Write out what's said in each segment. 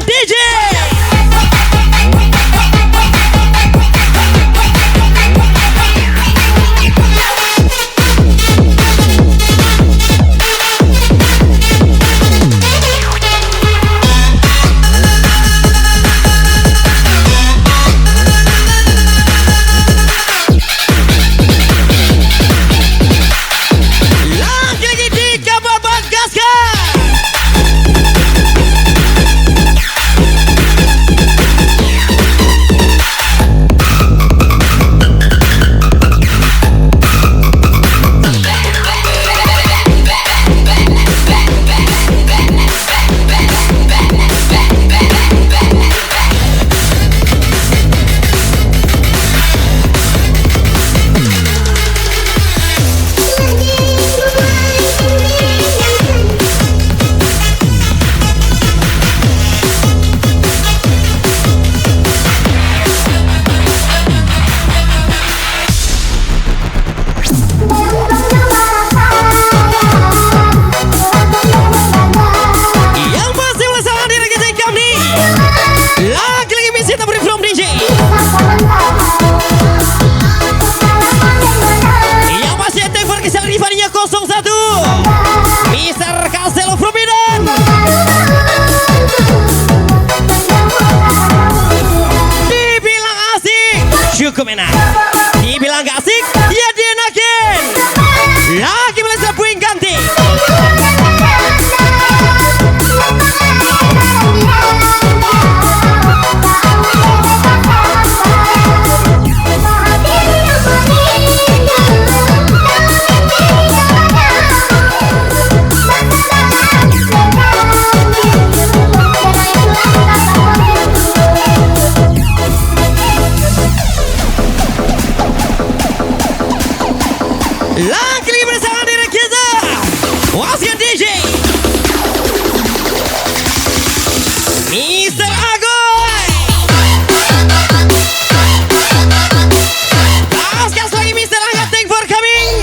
DJ. Cukup enak. Dibilang gak asik, ya dienakin. Lagi melesat puing ganti. Lagi bersama diri kita, Wasiat DJ Mr. Agoy. Gaskan lagi Mr. Angga, thank for coming.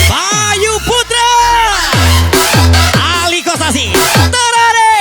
Bayu Putra, Ali Kosasi, Terade.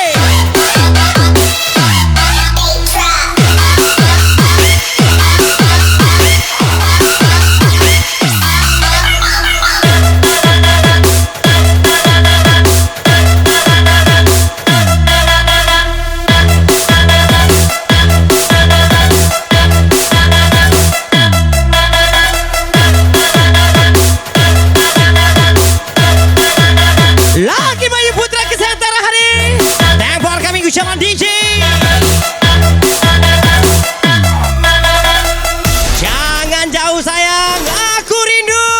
Lagi Bayu Putra kesehatan hari. Thank for coming ucapan DJ. Jangan jauh sayang, aku rindu.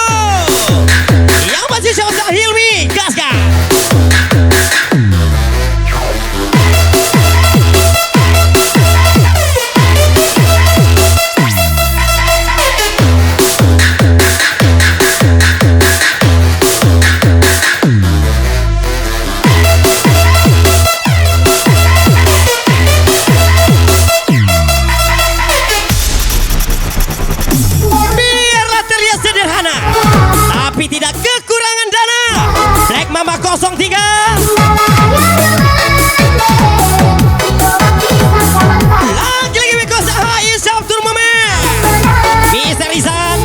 Yang masih Syamsa Hilmi, gaskan. Tapi tidak kekurangan dana. Track Mama 03. Lagi because is up to moment. Mr. Rizan.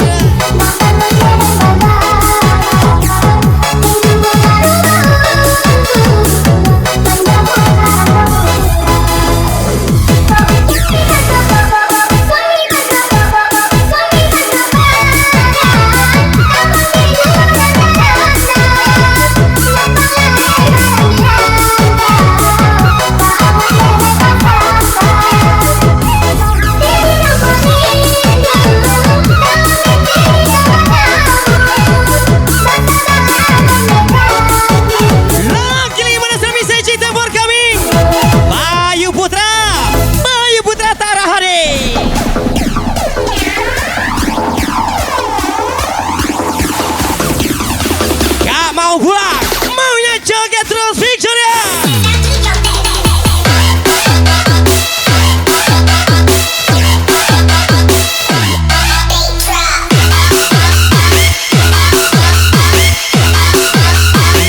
Mau pulang, maunya joget terus Victoria.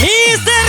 Mr.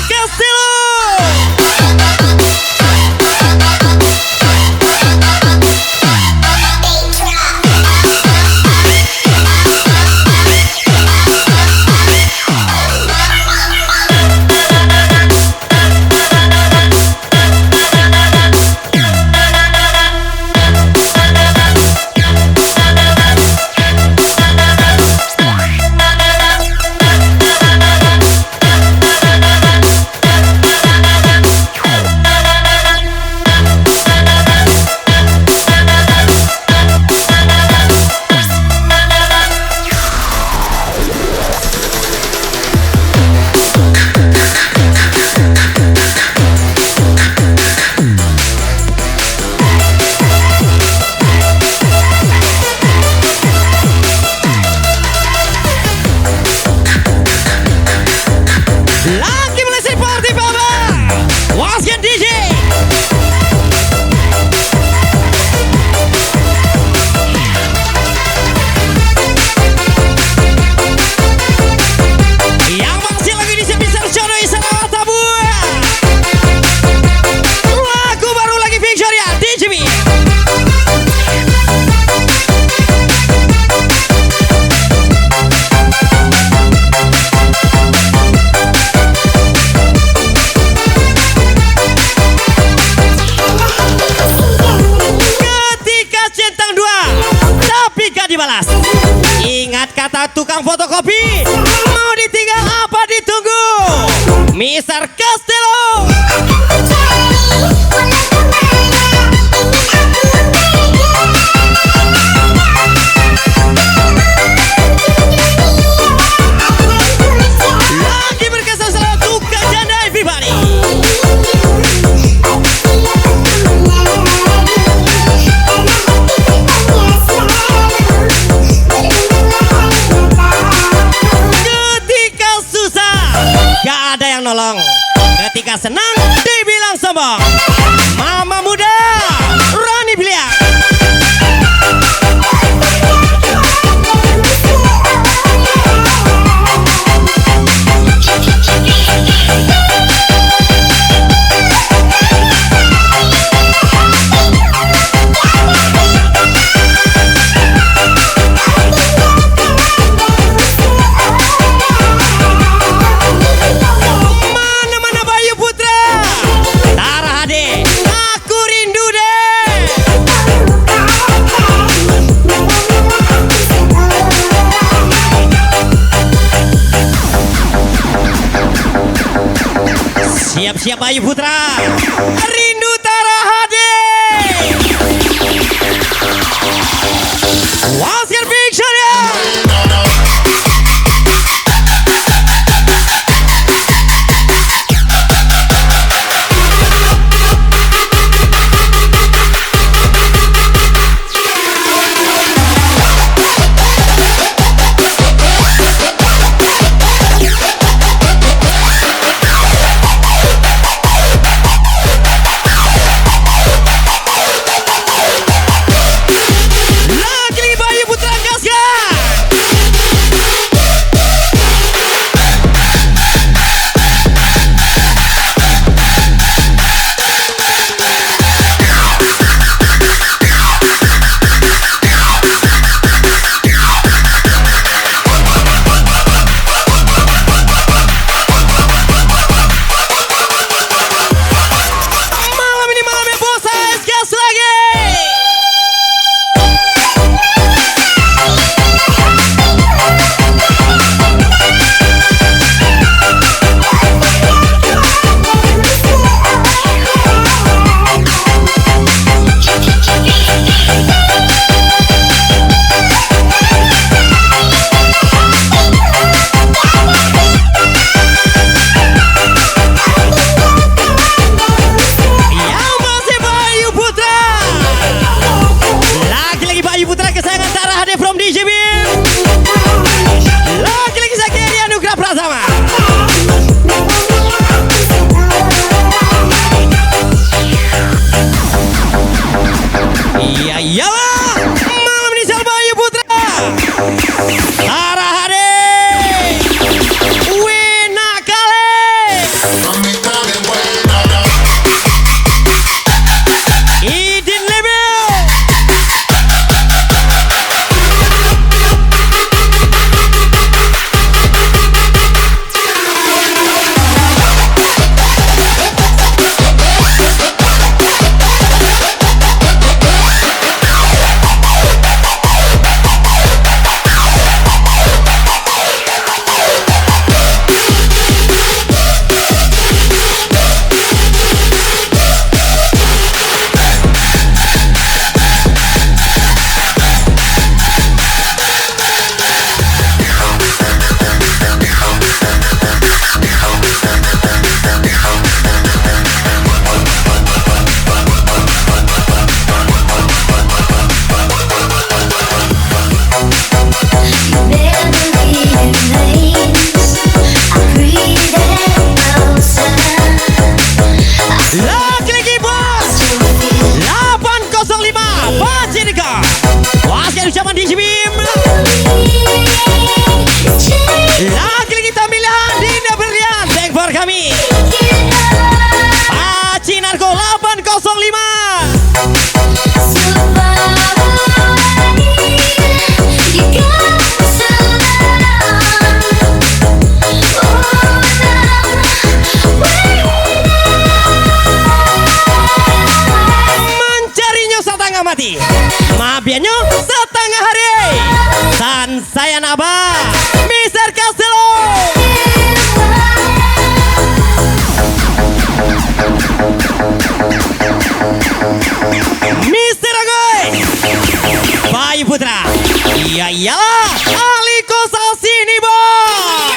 tukang fotokopi. Mau ditinggal apa ditunggu? Mister Castello. Lagi berkesan selalu tukang janda everybody. Ketika susah gak ada yang nolong, ketika senang dibilang sombong. Mama muda Rani Biliak. Mana-mana Bayu Putra, Tara Hade, aku rindu deh. Siap-siap Bayu Putra, rindu Tara Hade. Wasir Fiction ya. Pati Mabianyo setengah hari dan saya Naba Mr. Castelo. Mr. Agoy Bayu Putra. Ya iyalah Aliko Sasini Boy.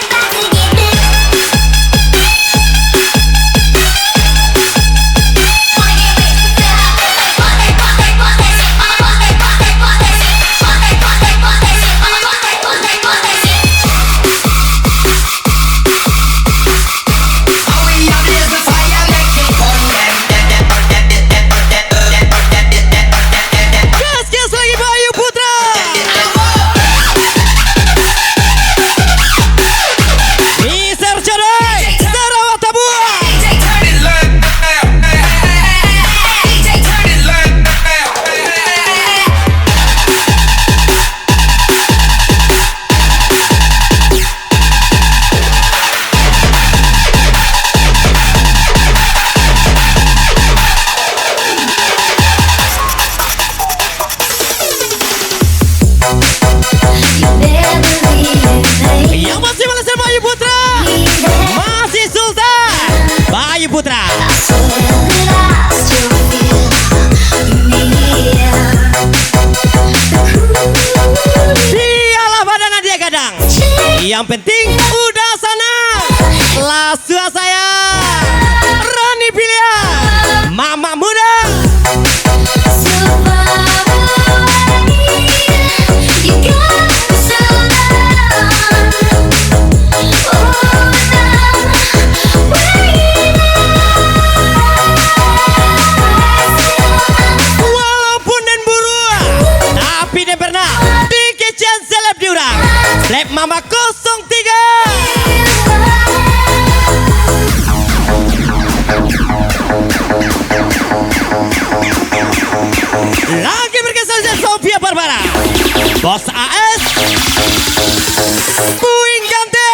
Putra. Dialah badan Nadia Gadang. Yang penting udah sana. Lasua saya Rani Pilihan Mama Muda. Lab Mama 03. Lagi berkesan Sofia Barbara. Bos AS Puing Gante.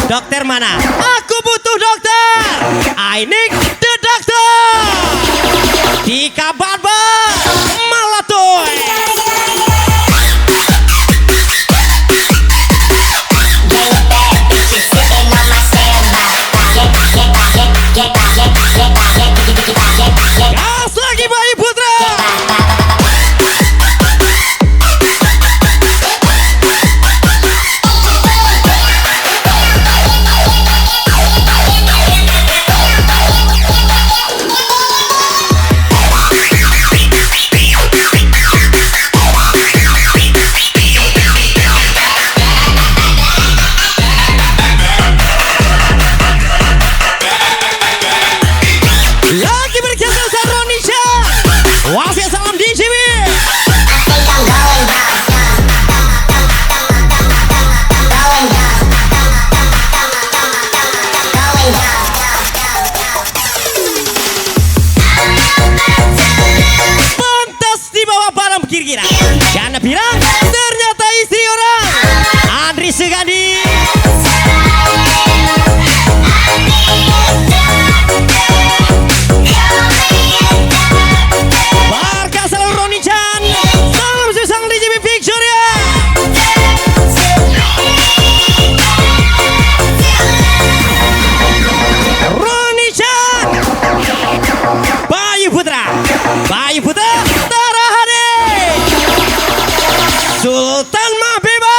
Dokter mana? Aku butuh dokter. I need the doctor. Di kabar Malatoy. Gas lagi Bayu Putra. Wasit salam di sini. Pantas dibawa barang kira-kira. Jangan bilang ternyata istri orang. Andri Sugandi. Sultan Mahbiba.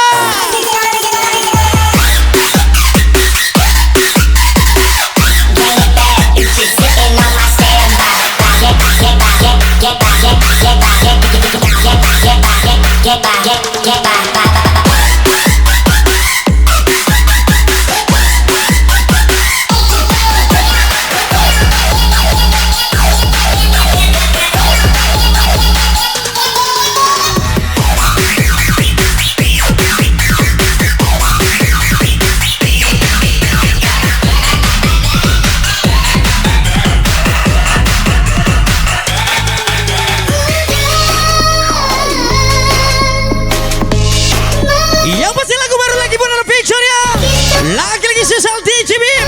Lagi-lagi sesal DJ Bim.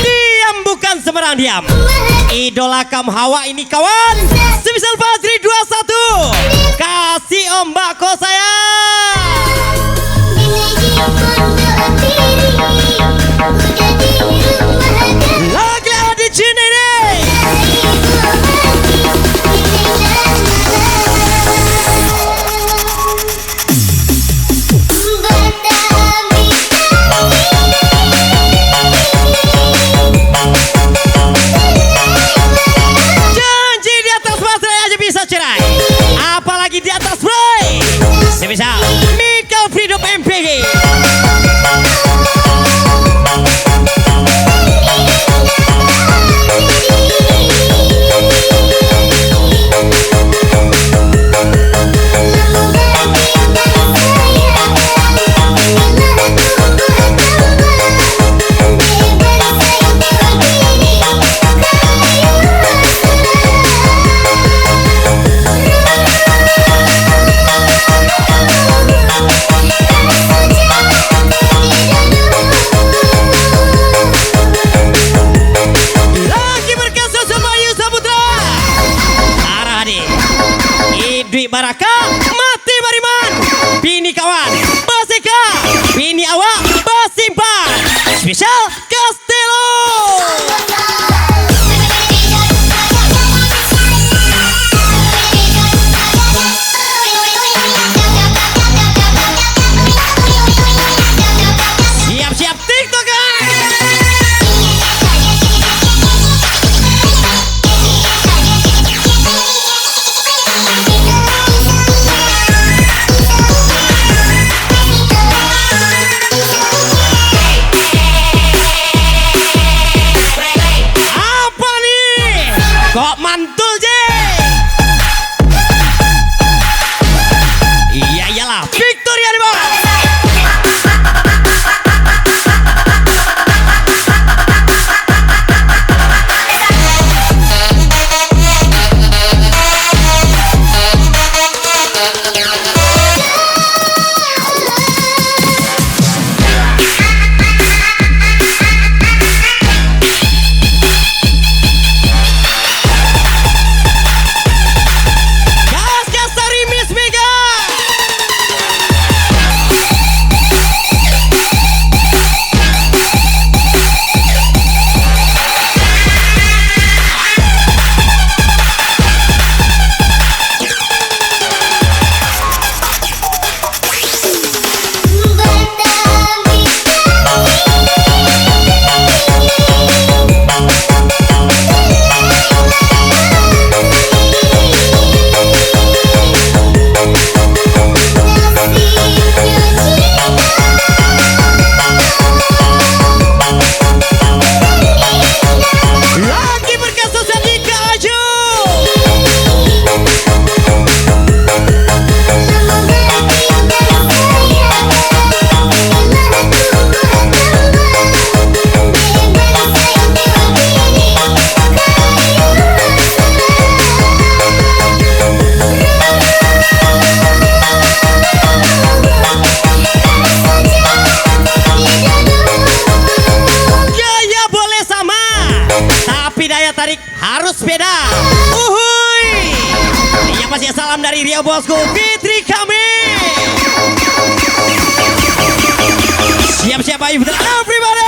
Diam bukan sembarang diam. Idola kaum Hawa ini kawan. Semisal Fazri 21. Kasih ombakku saya. Lagi ada di sini nih. Janji di atas baterai aja bisa cerai, apalagi di atas boy. Semisal Mika Freedom MPG. Baraka mati bariman bini kawan Basika bini awak Basimpan spesial Castello. Siap-siap TikTok guys. Kok mantul je? Iya iyalah, Victoria di bawah. harus beda. Uhuy. Yang pasti salam dari Rio bosku, Fitri kami. Siap-siap ayo everybody.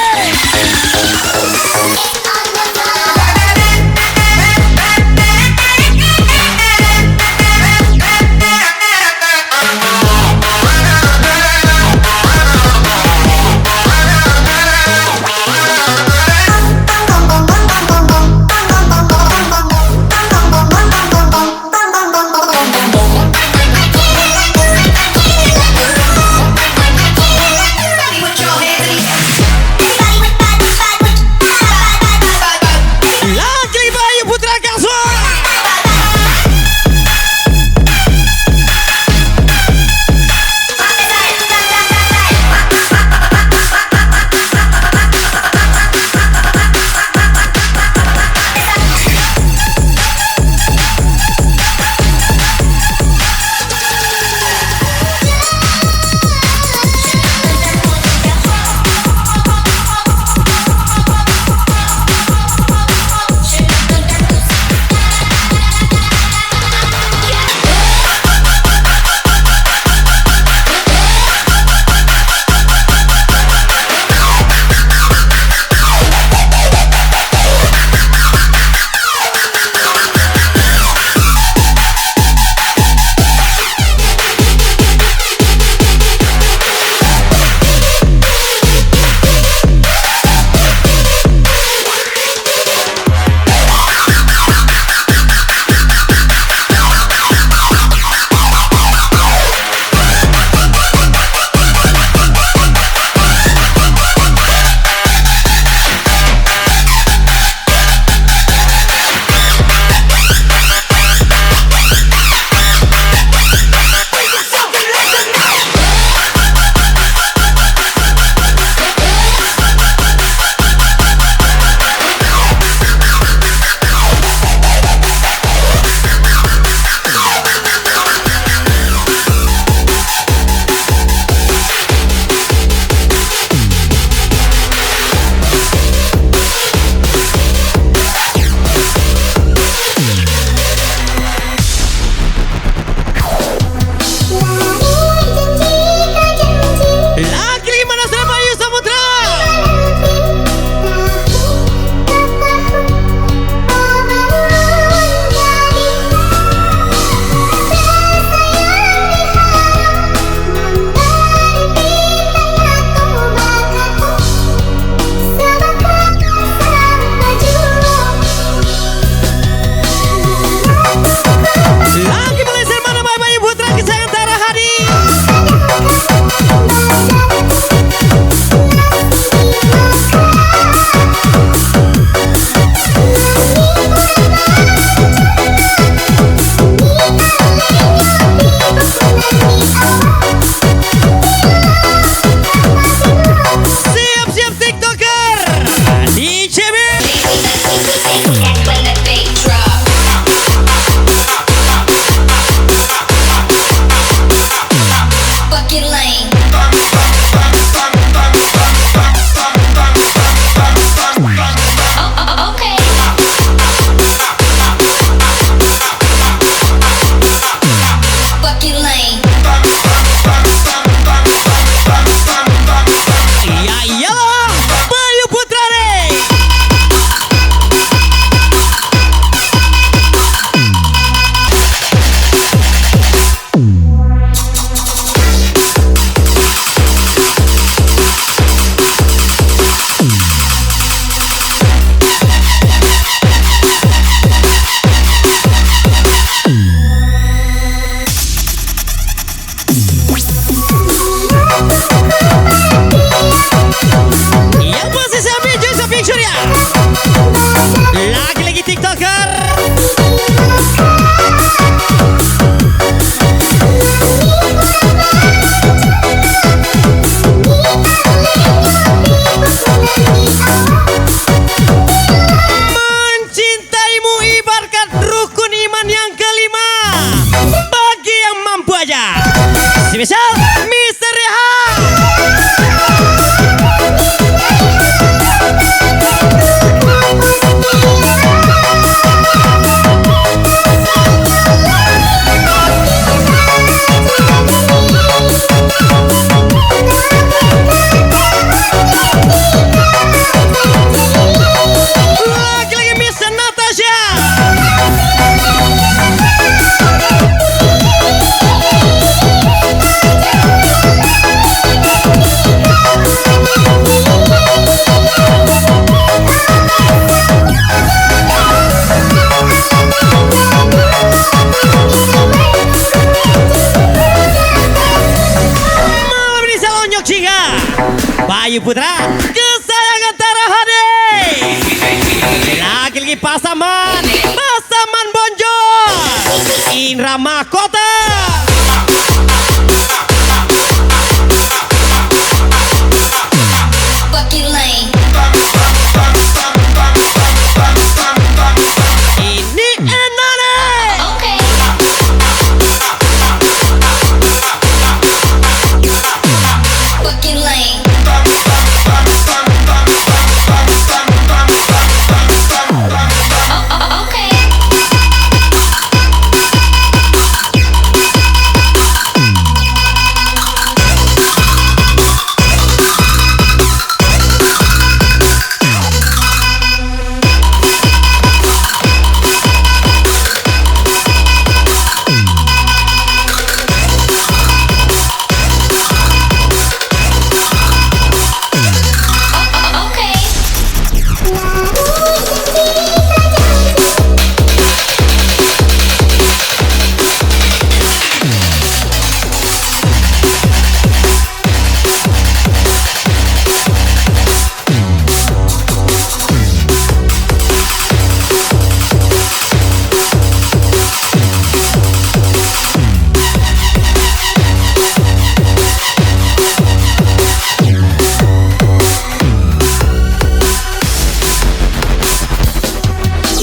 King Surya. Lagi-lagi TikToker. Mencintaimu ibarat rukun iman yang kelima. Bagi yang mampu aja. Spesial Mr. Rehan. Lagi-lagi Miss Natasha. Malam ini saya lonjok singa Bayu Putra kesayangan Tara Hadi. Lagi-lagi Pasaman Bonjol Indra Mahkota. Bucky Lane. Ini Enone. Okay. Bucky Lane. Okay.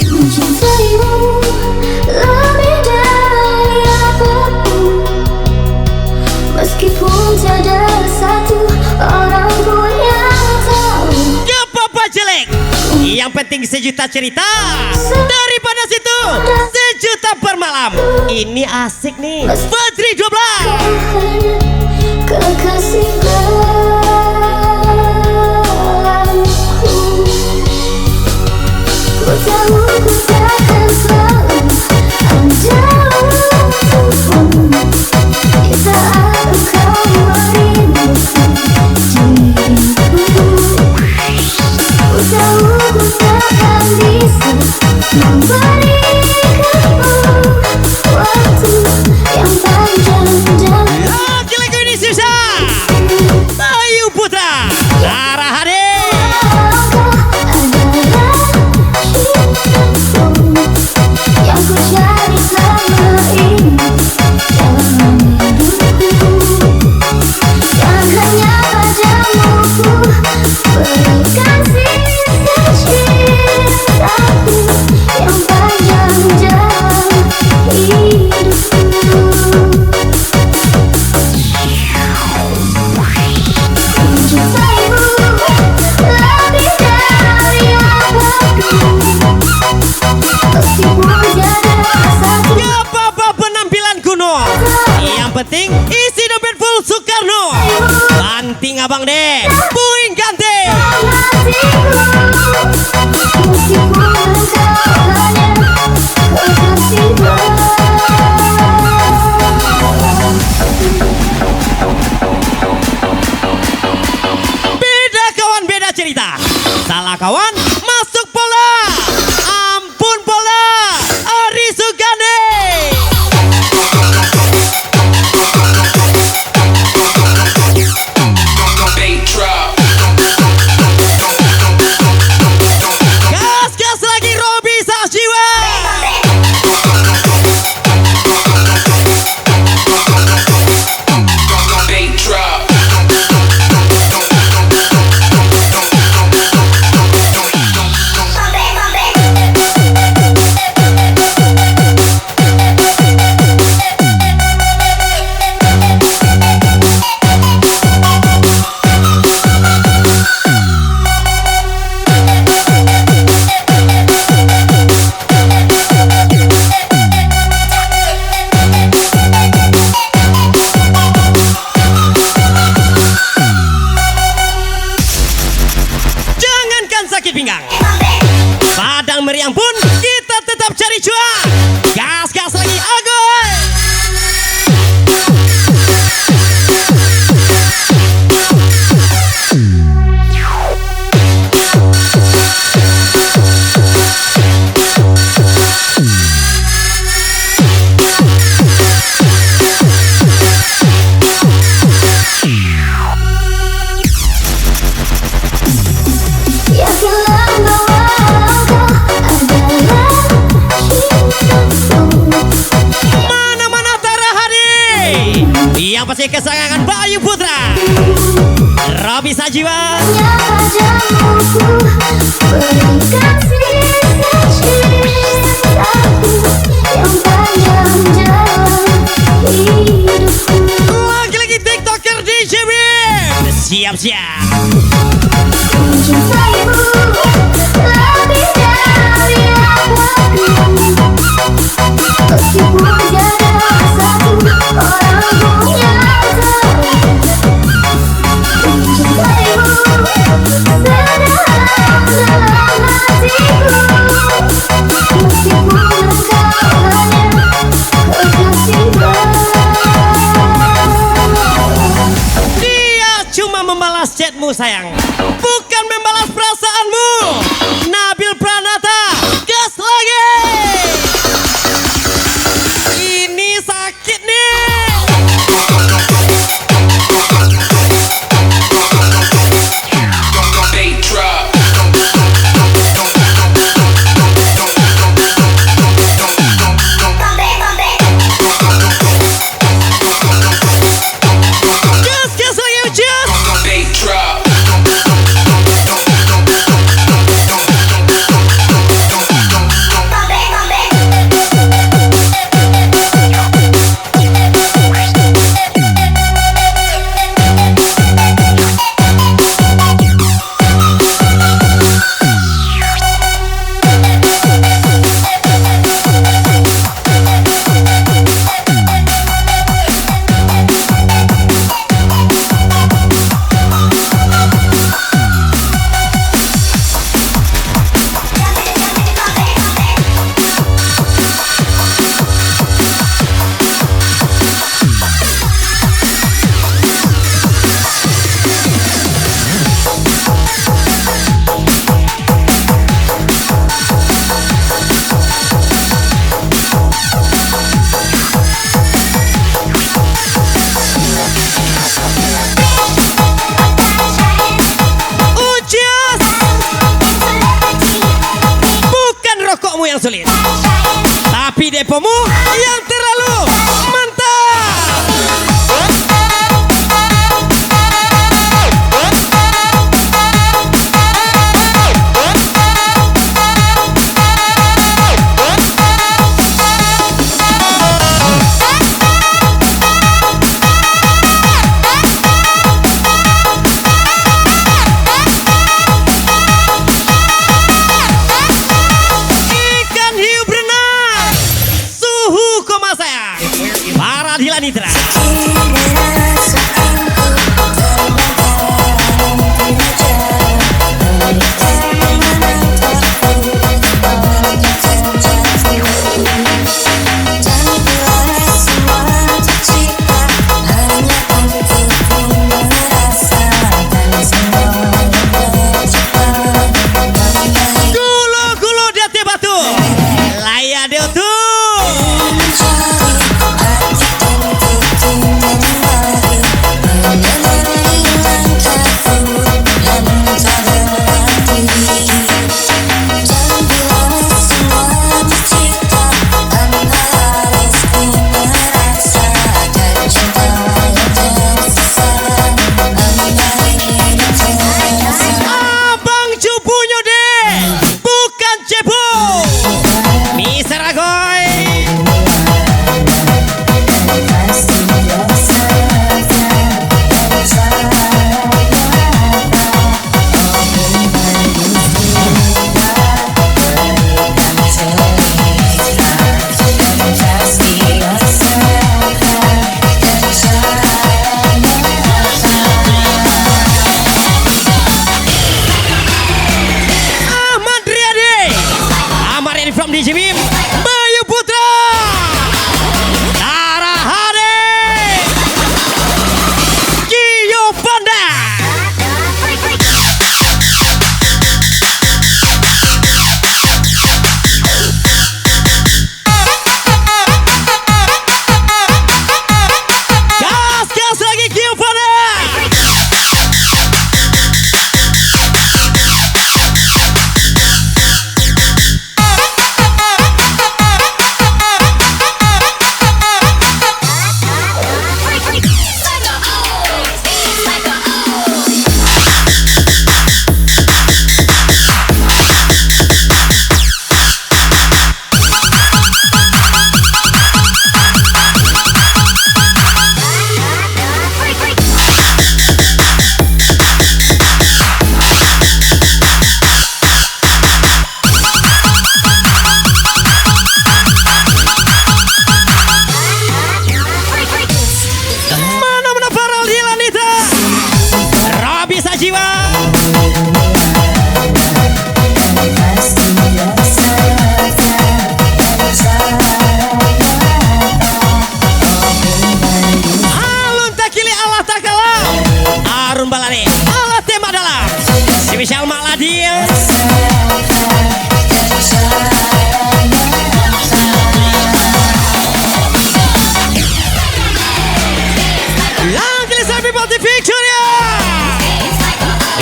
Mencintaimu lebih dari apapun, meskipun tiada satu orang pun yang tahu. Gak apa-apa jelek, yang penting sejuta cerita. Daripada situ sejuta per malam. Ini asik nih. Fadri 12. Kekasih gelapku, ku tahu ku takkan selalu ada untukmu di saat engkau merindukan diriku. Ku tahu ku takkan bisa memberikanmu waktu yang panjang dan Lagi-lagi ini susah. Bayu Putra Tara Hadi. yang ku cari selama ini dalam hidupku, yang hanya padamu ku berikan sisa cintaku yang panjang dalam hidupku. Mencintaimu lebih dari apapun, meskipun tiada satu Gak apa-apa penampilan kuno, yang penting isi dompet full Soekarno. Banting abang deh, puing ganti. hatiku, meskipun engkau hanya kekasih Beda kawan beda cerita. Salah kawan masuk pola. Ampun pola. Ari Sugande. Beat drop. pinggang. Padang meriang pun kita tetap cari cuan. Gas-gas lagi agoy. Yakinlah bahwa engkau adalah hidupku. Mana-mana terhadi. Yang pasti kesayangan Bayu Putra, Robi Sajiwa. Hanya padamu ku berikan sisa cintaku yang panjang dalam hidupku. Lagi-lagi TikToker DJ Bim. Siap-siap. Mencintaimu lebih dari apapun, meskipun tiada satu orang pun yang tahu. Mencintaimu sedalam dalam hatiku, meskipun engkau hanya kekasih baru. Dia cuma membalas chatmu sayang, bukan membalas perasaanmu. Nabil Pranata, gas lagi. Ini sakit nih. They drop. Gas lagi Ucus. They drop. Ucus, bukan rokokmu yang sulit, tapi depomu yang terlalu mantap. Ikan hiu berenang, suhu 1,1 DJ Bim, Bayu Putra, Tara Hade, Gio Panda. Gas lagi Gio Panda. Mana-mana Farel Hilanita, Robi Sajiwa, Alun Takili Allah Takala, Arun Balari Allah Tema Dalam, Spesial Maladin, Langkili Sabi Boti Victoria,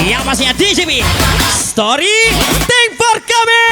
yang masih ada DJB Story Think for kami.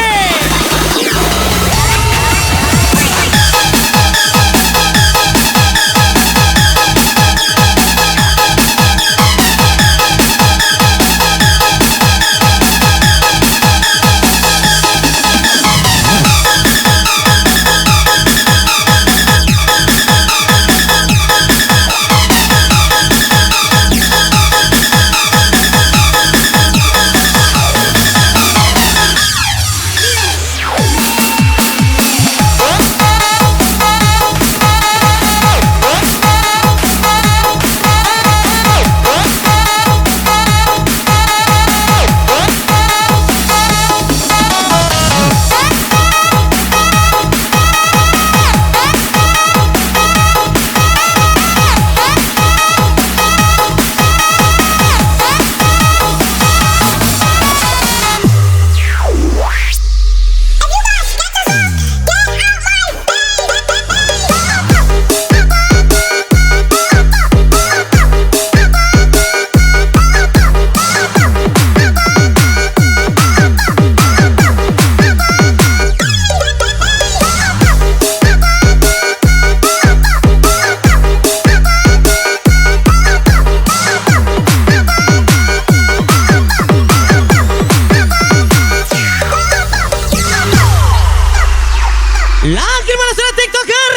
Lagi mana sudah TikToker?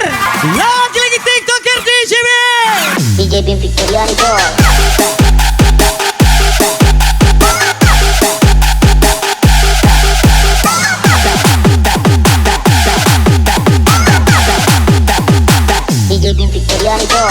Lagi TikToker DJB. DJ Bim Victorianto. DJ Bim Victorianto.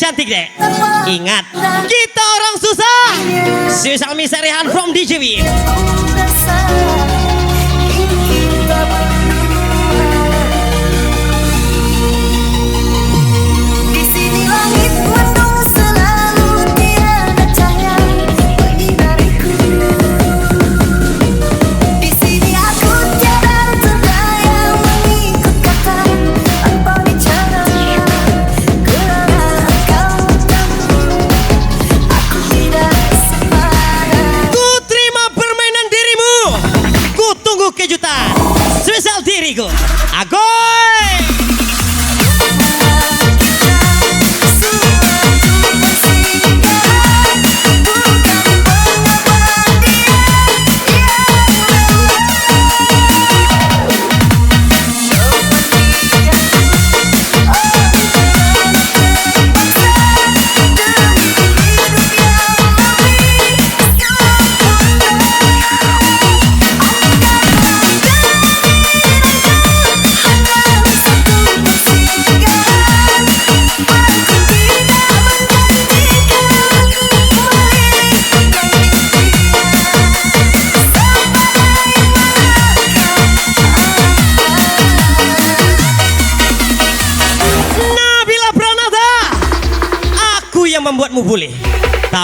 cantik deh. Ingat, kita orang susah. Spesial miserihan from DJB.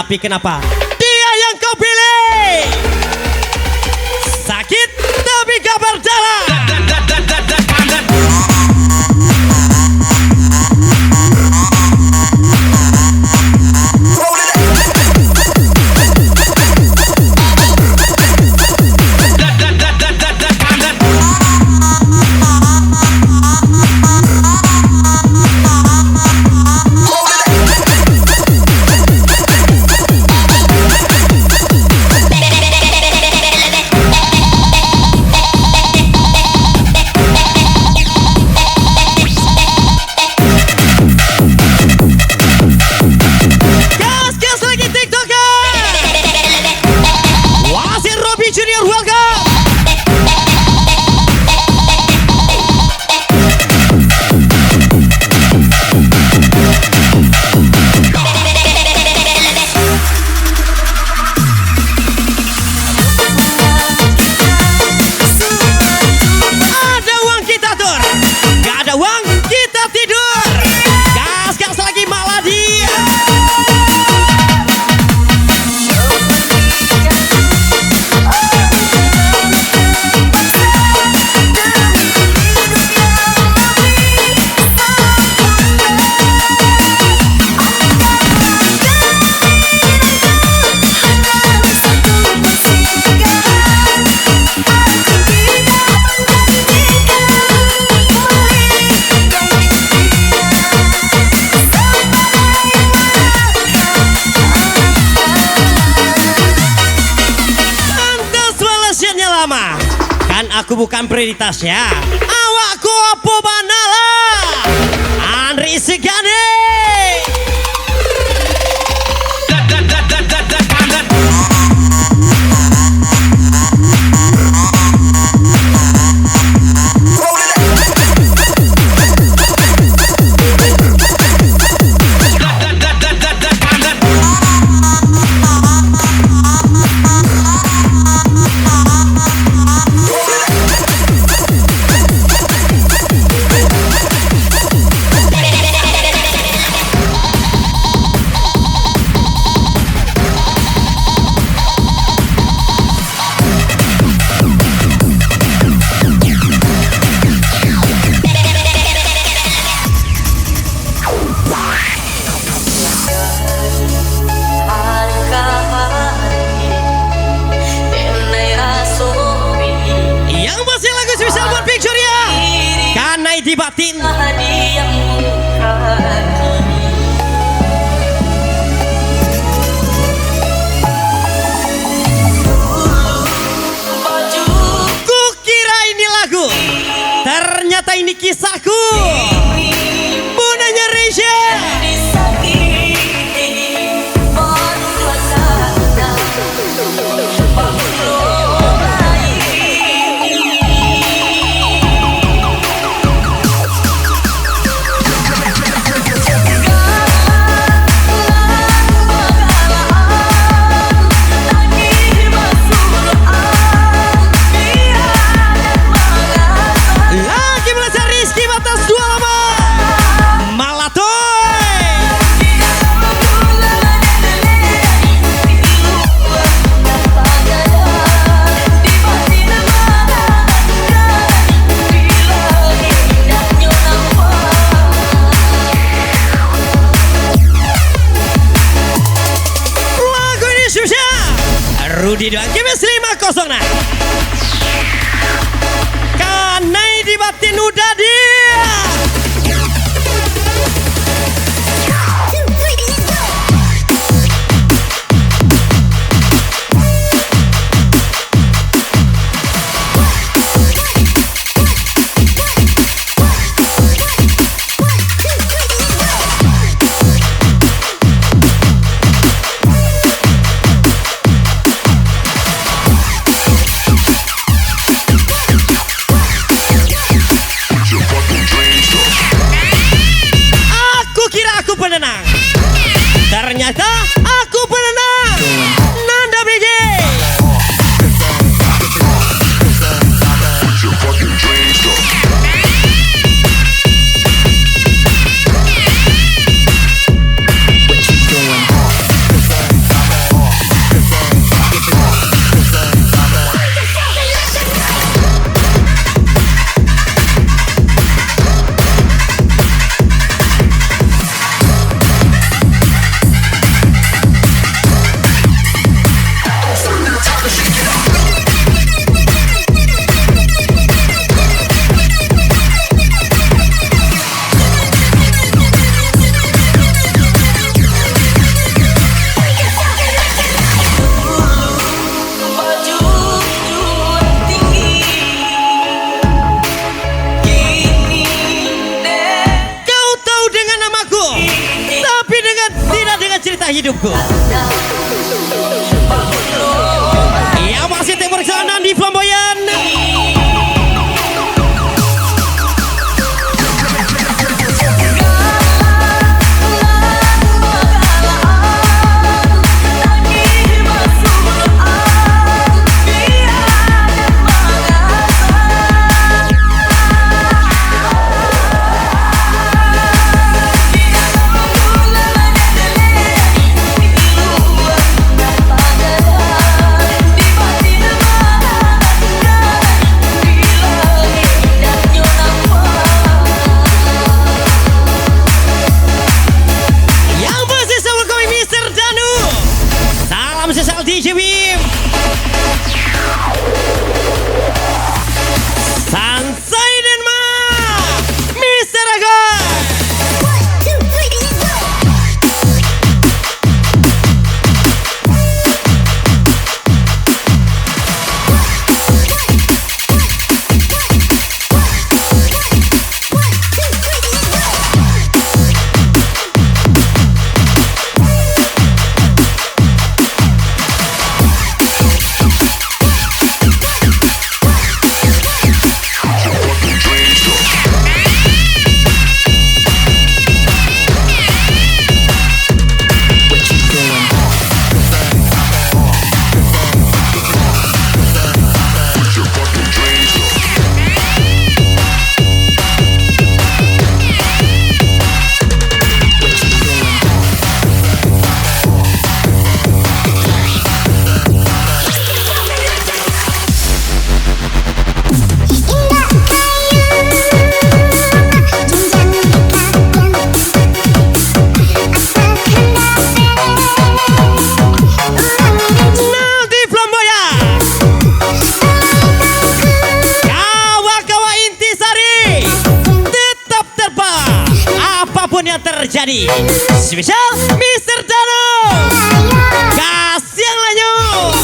Tapi kenapa dia yang kau pilih? Sakit tapi gak berdarah. Aku bukan prioritasnya. Awakku apa banala Andri Segane. Di batin kukira ini lagu, ternyata ini kisahku. Bundanya Risha. Rudi doang Kimis 5-0 nah. Kanai di batin udah dia. Your fucking dreams. cinta hidupku. Yang masih temur perjalanan di Flamboyan. DJ Bim Sansai Denmark Mr. Agoy. Apapun yang terjadi, spesial Mr. Danu kasih yang lanjut.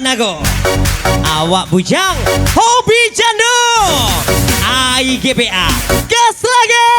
Nago awak bujang hobi jando AIGPA gas lagi.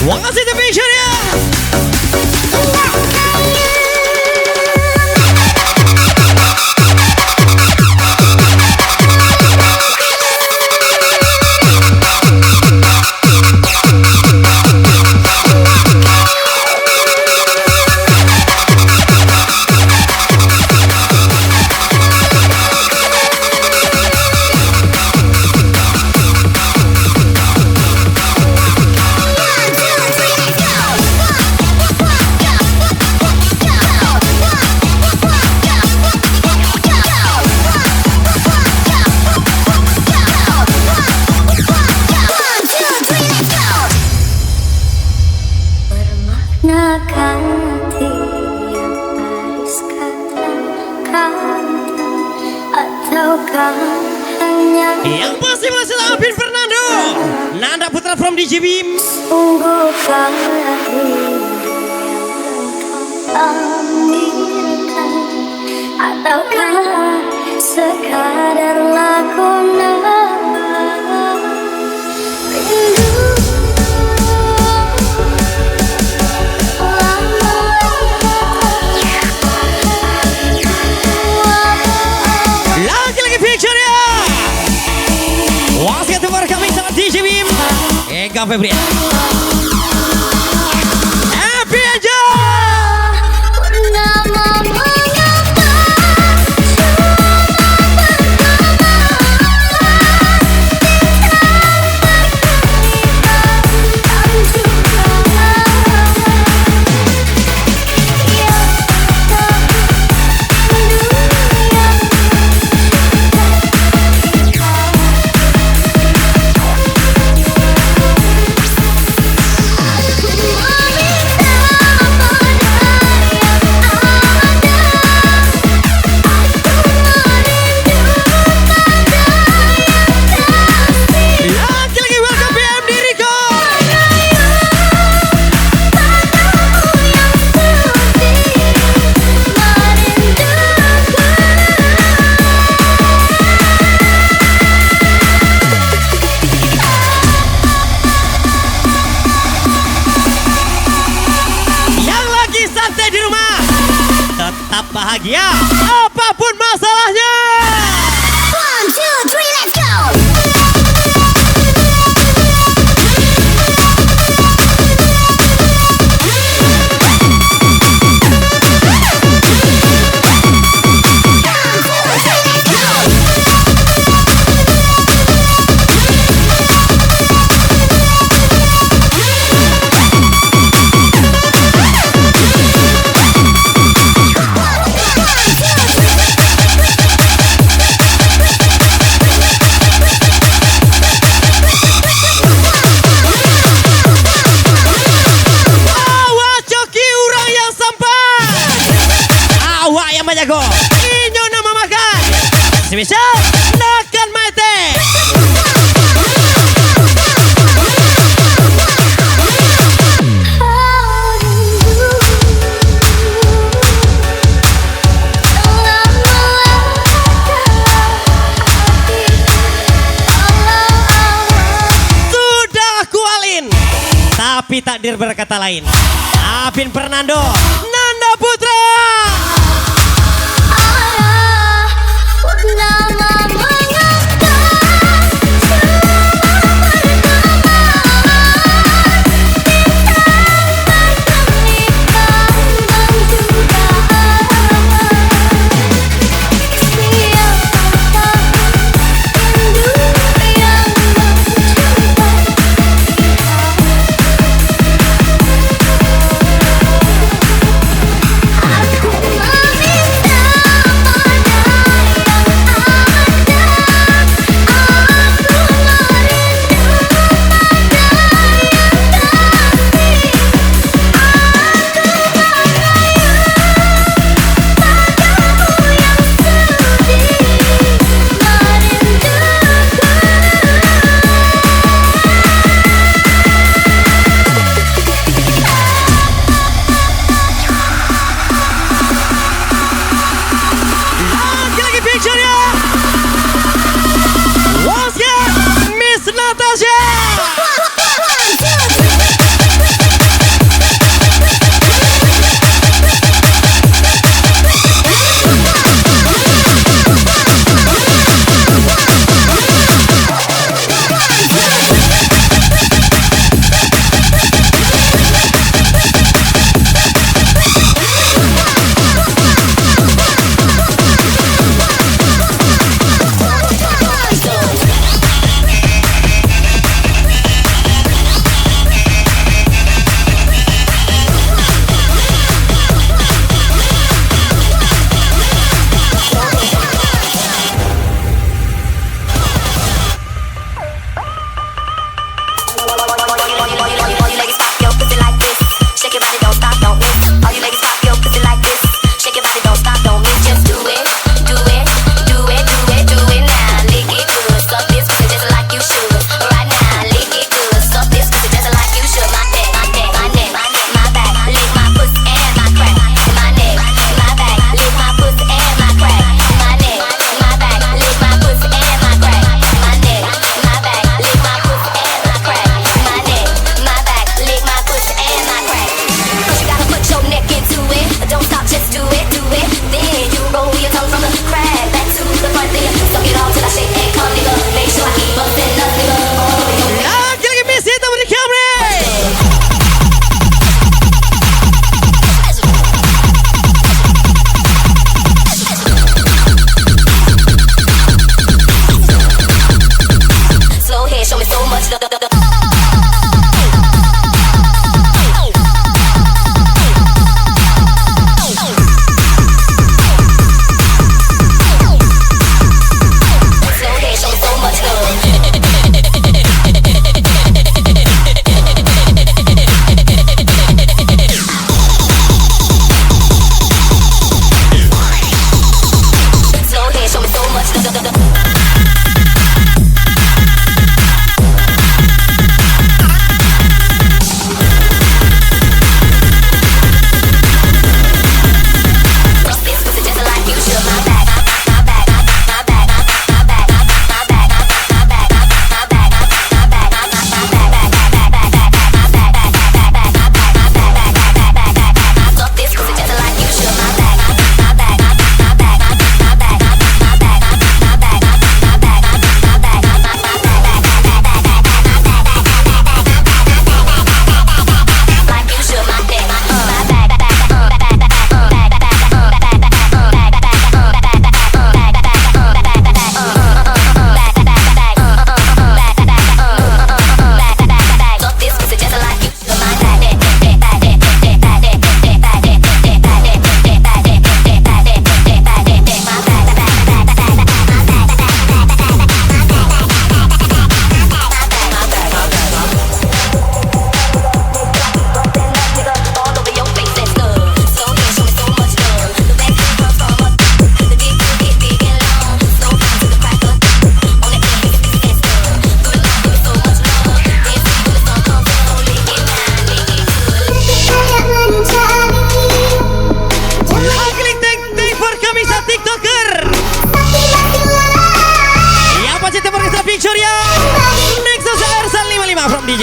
Makasih The Picture ya. Bermaknakan hati yang Paris katakan, ataukah hanya Yang pasti masih Alvin Fernando, Nanda Putra from DJ Bim. sungguhkah rindu yang ambilkan, ataukah sekadar lakonan rindu. Lagi-lagi Picture ya. Wasit for kami sama DJ Bim. Ega Febrian. Happy aja. Purnama mengapa Lagi-lagi welcome BMD Rico. Yang lagi santai di rumah, tetap bahagia apapun masalahnya. 1, 2, 3, let's go! Awak coki orang yang sampai. Awak yang menjago. Inyo nama makan. Spesial Nakan Maite. Sudah aku alin, tapi takdir berkata lain. Alvin Fernando, Nanda Putra.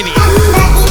baby. Anda